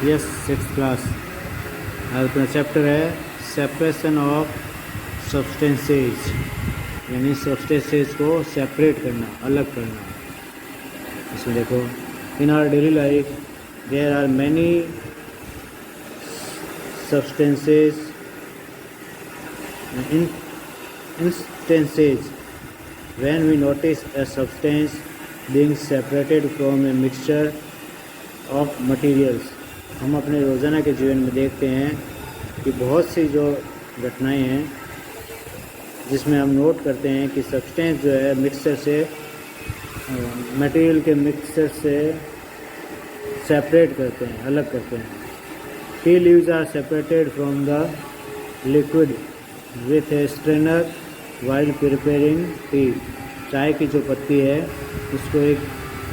Yes, 6th class. आज अपना chapter है सेपरेशन ऑफ सब्सटेंसेज, यानी सब्सटेंसेज को सेपरेट करना, अलग करना। इसमें देखो, in our daily life there are many substances instances when we notice a substance being separated from a mixture of materials। हम अपने रोज़ाना के जीवन में देखते हैं कि बहुत सी जो घटनाएं हैं जिसमें हम नोट करते हैं कि सब्सटेंस जो है मिक्सचर से, मटेरियल के मिक्सचर से सेपरेट करते हैं, अलग करते हैं। Tea leaves are separated from the liquid with a strainer while preparing tea. चाय की जो पत्ती है उसको एक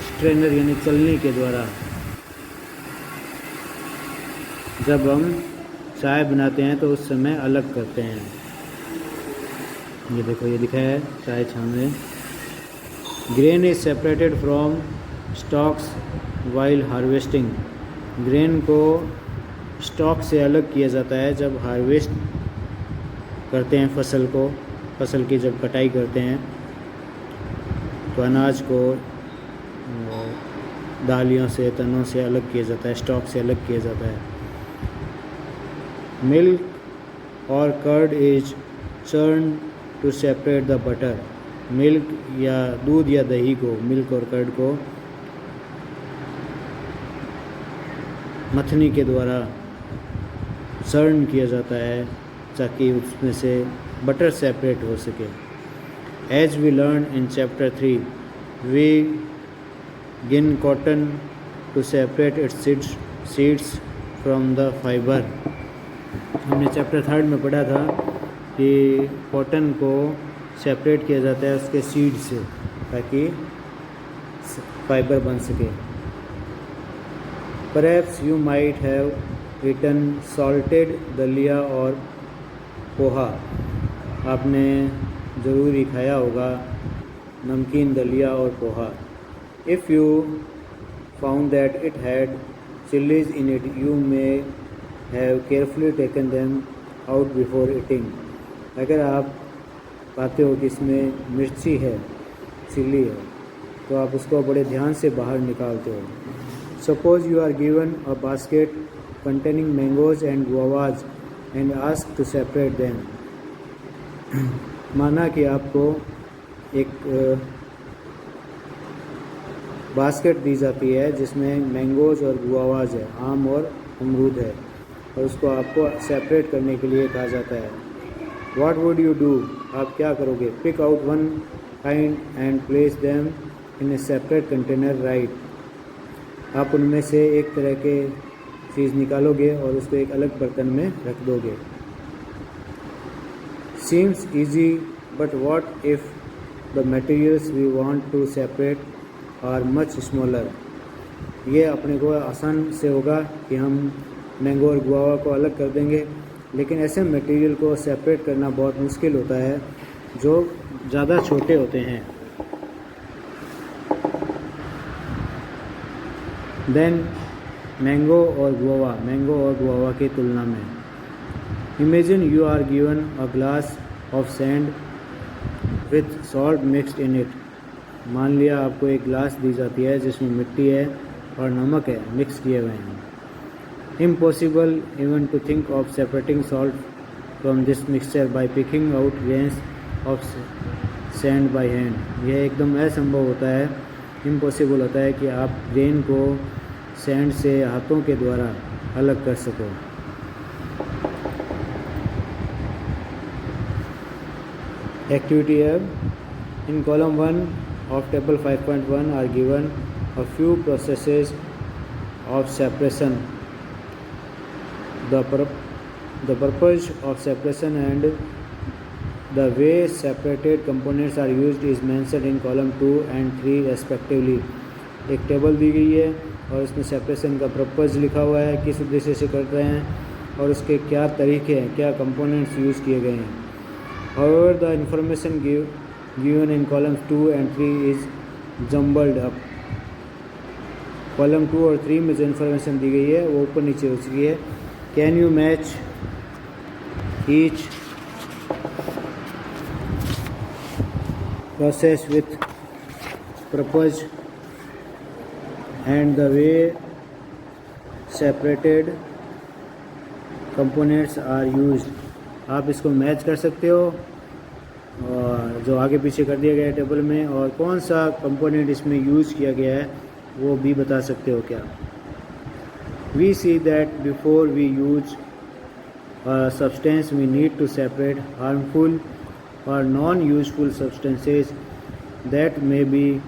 स्ट्रेनर यानी चलनी के द्वारा जब हम चाय बनाते हैं तो उस समय अलग करते हैं। ये देखो, ये लिखा है चाय छानने। Grain is separated from stocks while harvesting. Grain को स्टॉक से अलग किया जाता है जब हार्वेस्ट करते हैं फसल की जब कटाई करते हैं तो अनाज को दालियों से, तनों से अलग किया जाता है, स्टॉक से अलग किया जाता है। मिल्क और curd is churn to separate the butter. Milk या दूध या दही को, मिल्क और कर्ड को मथनी के द्वारा चर्न किया जाता है ताकि उसमें से बटर सेपरेट हो सके। As we learn in chapter 3 we gin cotton to separate its seeds from the fibre. हमने चैप्टर 3 में पढ़ा था कि कॉटन को सेपरेट किया जाता है उसके सीड से ताकि फाइबर बन सके। Perhaps you might have eaten salted daliya और पोहा। आपने ज़रूर ही खाया होगा नमकीन दलिया और poha. If you found that it had chillies in it you may have carefully taken them out before eating. अगर आप पाते हो कि इसमें मिर्ची है, चिली है, तो आप उसको बड़े ध्यान से बाहर निकालते हो। Suppose you are given a basket containing mangoes and guavas and asked to separate them। माना कि आपको एक बास्केट दी जाती है जिसमें मैंगोज और गुआवाज है, आम और अमरूद है, और उसको आपको सेपरेट करने के लिए कहा जाता है। What would you do? आप क्या करोगे? Pick out one kind and place them in a separate container, right? आप उनमें से एक तरह के चीज़ निकालोगे और उसको एक अलग बर्तन में रख दोगे। Seems easy, but what if the materials we want to separate are much smaller? ये अपने को आसान से होगा कि हम मैंगो और गुआवा को अलग कर देंगे, लेकिन ऐसे मटेरियल को सेपरेट करना बहुत मुश्किल होता है जो ज़्यादा छोटे होते हैं। देन मैंगो और गुआवा की तुलना में। Imagine you are given a glass of sand with salt mixed in it. मान लिया आपको एक ग्लास दी जाती है जिसमें मिट्टी है और नमक है, मिक्स किए हुए हैं। Impossible even to think of separating salt from this mixture by picking out grains of sand by hand. यह एकदम असंभव होता है, इम्पॉसिबल होता है कि आप ग्रेन को सैंड से हाथों के द्वारा अलग कर सको। एक्टिविटी है। In column 1 of table 5.1 are given a few processes of separation. The purpose of separation and the way separated components are used is mentioned in column 2 and 3 respectively. एक टेबल दी गई है और इसमें सेपरेशन का purpose लिखा हुआ है, किस उद्देश्य से कर रहे हैं और उसके क्या तरीके हैं, क्या कंपोनेंट्स यूज़ किए गए हैं। However the information given in columns 2 and 3 is jumbled up. Column 2 और 3 में जो इन्फॉर्मेशन दी गई है वो ऊपर नीचे हो चुकी है। Can you match each process with purpose and the way separated components are used. आप इसको मैच कर सकते हो और जो आगे पीछे कर दिया गया है टेबल में, और कौन सा कंपोनेंट इसमें यूज़ किया गया है वो भी बता सकते हो क्या। We see that before we use substance we need to separate harmful और non useful substances that may be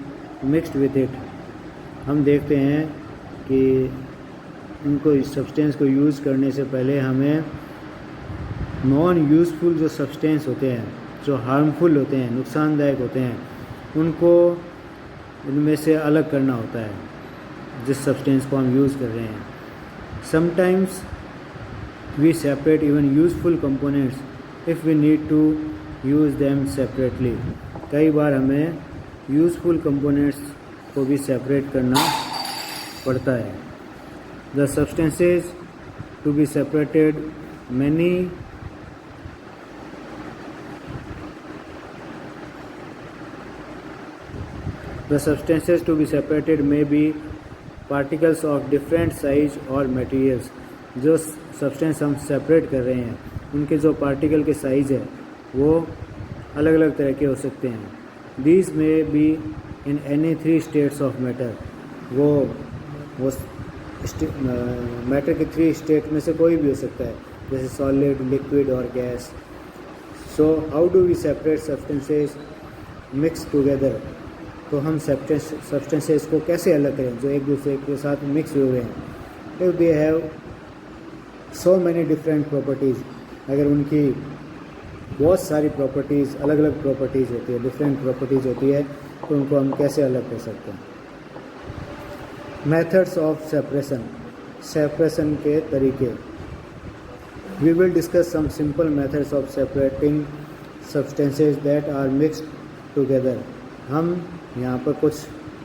mixed with it. हम देखते हैं कि उनको इस सब्सटेंस को यूज़ करने से पहले हमें नॉन यूज़फुल जो सब्सटेंस होते हैं, जो हार्मफुल होते हैं, नुकसानदायक होते हैं, उनको इनमें से अलग करना होता है जिस सब्सटेंस को हम यूज़ कर रहे हैं। Sometimes we separate even useful components if we need to use them separately. कई बार हमें यूज़फुल कंपोनेंट्स को भी सेपरेट करना पड़ता है। The substances to be separated many The substances to be separated may be particles of different size or materials। जो substance हम सेपरेट कर रहे हैं उनके जो पार्टिकल के साइज़ है वो अलग अलग तरह के हो सकते हैं। These may be in any 3 states of matter। वो मैटर के 3 स्टेट में से कोई भी हो सकता है, जैसे सॉलिड, लिक्विड और gas. So how do we separate substances mix together. तो हम सब्सटेंसेस को कैसे अलग करें जो एक दूसरे के साथ मिक्स हुए हैं। If they have so many different properties, अगर उनकी बहुत सारी प्रॉपर्टीज़, अलग अलग प्रॉपर्टीज़ होती है, डिफरेंट प्रॉपर्टीज़ होती है, तो उनको हम कैसे अलग कर सकते हैं। मेथड्स ऑफ सेपरेशन, सेपरेशन के तरीके। We will discuss some simple methods of separating substances that are mixed together. हम यहाँ पर कुछ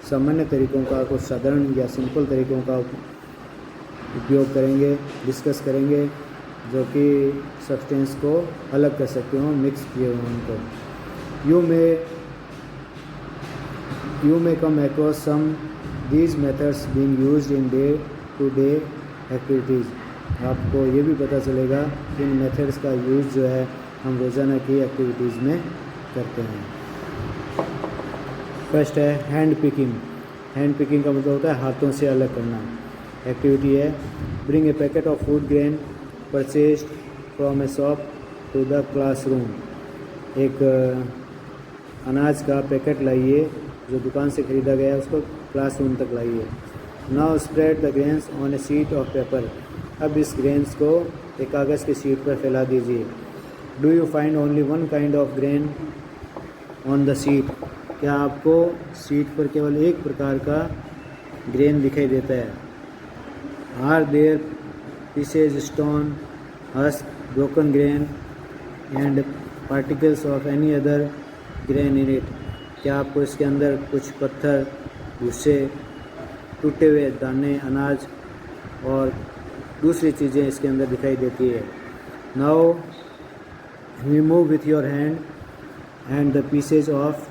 सामान्य तरीक़ों का, कुछ साधारण या सिंपल तरीक़ों का उपयोग करेंगे, डिस्कस करेंगे, जो कि सब्सटेंस को अलग कर सकते हो, मिक्स किए हुए उनको। You may come across some these methods being used in day to day activities. आपको ये भी पता चलेगा कि इन मेथड्स का यूज़ जो है हम रोज़ाना की एक्टिविटीज़ में करते हैं। फर्स्ट है हैंड पिकिंग। हैंड पिकिंग का मतलब होता है हाथों से अलग करना। एक्टिविटी है bring a packet of food grain purchased from a shop to the classroom. एक अनाज का पैकेट लाइए जो दुकान से ख़रीदा गया है, उसको क्लासरूम तक लाइए। Now spread the grains on A sheet of paper. अब इस ग्रेन्स को एक कागज़ की शीट पर फैला दीजिए। Do you find only one kind of grain on the sheet. क्या आपको शीट पर केवल एक प्रकार का ग्रेन दिखाई देता है। Are there pieces, stone, husk, broken grain and particles of any other grain in it. क्या आपको इसके अंदर कुछ पत्थर, भूसे, टूटे हुए दाने, अनाज और दूसरी चीज़ें इसके अंदर दिखाई देती है। Now remove with your hand and the pieces of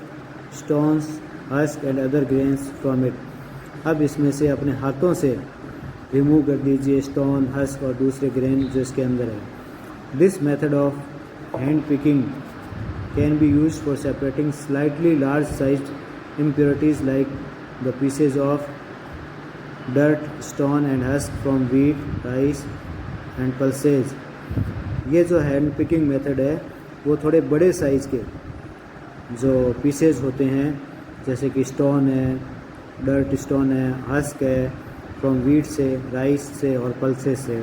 stones, husk and other grains from it. अब इसमें से अपने हाथों से रिमूव कर दीजिए स्टोन, हस्क और दूसरे ग्रेन जो इसके अंदर है। This method of hand picking can be used for separating slightly large sized impurities like the pieces of dirt, stone and husk from wheat, rice and pulses। ये जो हैंड पिकिंग मेथड है वो थोड़े बड़े साइज़ के जो pieces होते हैं, जैसे कि स्टोन है, डर्ट स्टोन है, हस्क है, फ्रॉम वीट से, राइस से और पल्सेस से,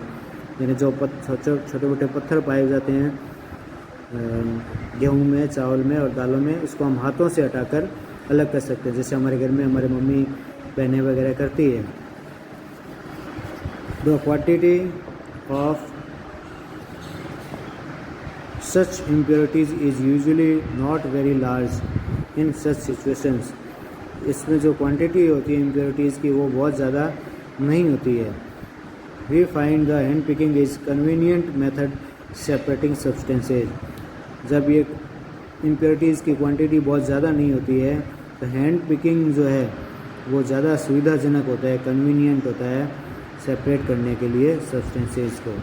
यानी जो छोटे मोटे पत्थर पाए जाते हैं गेहूं में, चावल में और दालों में, इसको हम हाथों से हटाकर अलग कर सकते हैं, जैसे हमारे घर में हमारे मम्मी बहनें वगैरह करती है। The quantity of such impurities is usually not very large in such situations. इसमें जो क्वांटिटी होती है इम्प्योरिटीज़ की वो बहुत ज़्यादा नहीं होती है। We find the hand picking is convenient method separating substances. जब ये इम्प्योरिटीज़ की क्वांटिटी बहुत ज़्यादा नहीं होती है तो हैंड पिकिंग जो है वो ज़्यादा सुविधाजनक होता है, कन्वीनियंट होता है सेपरेट करने के लिए सब्सटेंसेज को।